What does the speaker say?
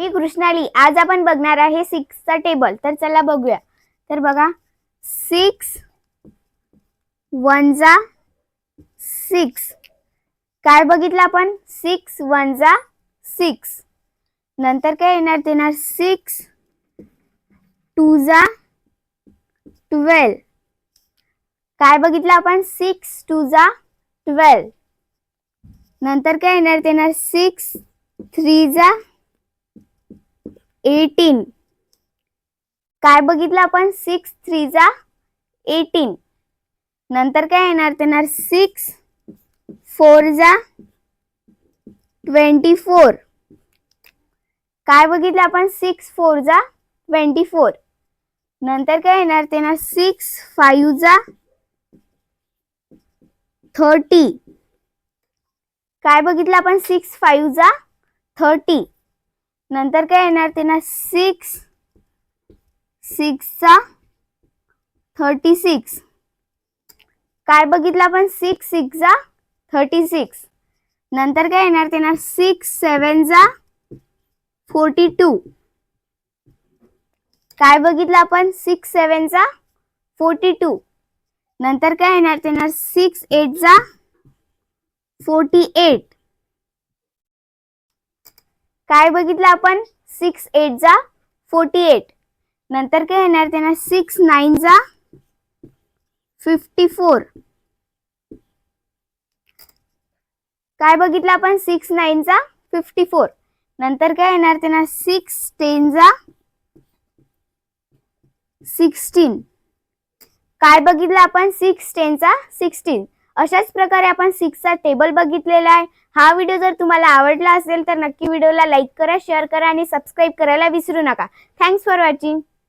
मी कृष्णाली. आज आपण बघणार आहे 6 चा टेबल. तर चला बघूया. तर बघा 6 1 जा 6. काय बघितलं आपण? 6 1 जा 6. नंतर काय येणार? येणार 6 2 जा 12. काय बघितलं आपण? 6 2 जा 12. नंतर काय येणार? येणार 6 3 जा 18. काय बघितलं आपण? 6 3 जा 18. नंतर काय येणार? येणार 6 4 जा 24. काय बघितलं आपण? 6 4 जा 24. नंतर काय येणार? येणार 6 5 जा 30. काय बघितलं आपण? 6 5 जा 30. नंतर काय येणार? येणार 6 6 चा 36. काय बघितलं आपण? 6 6 जा 36. नंतर काय येणार? येणार 6 7 जा 42. काय बघितलं आपण? 6 7 जा 42. नंतर काय येणार? येणार 6 8 जा 48. काय बघितलं आपण? 6 8 जा 48. नंतर काय येणार? येणार 6 9 जा 54. काय बघितलं आपण? 6 9 जा 54. नंतर काय येणार? येणार 6 10 जा 16. काय बघितलं आपण? 6 10 चा 16. अशाच प्रकारे आपण 6 चा टेबल बघितलेला आहे. हा व्हिडिओ जर तुम्हाला आवडला असेल तर नक्की व्हिडिओला लाईक करा, शेअर करा आणि सबस्क्राइब करायला विसरू नका. Thanks for watching.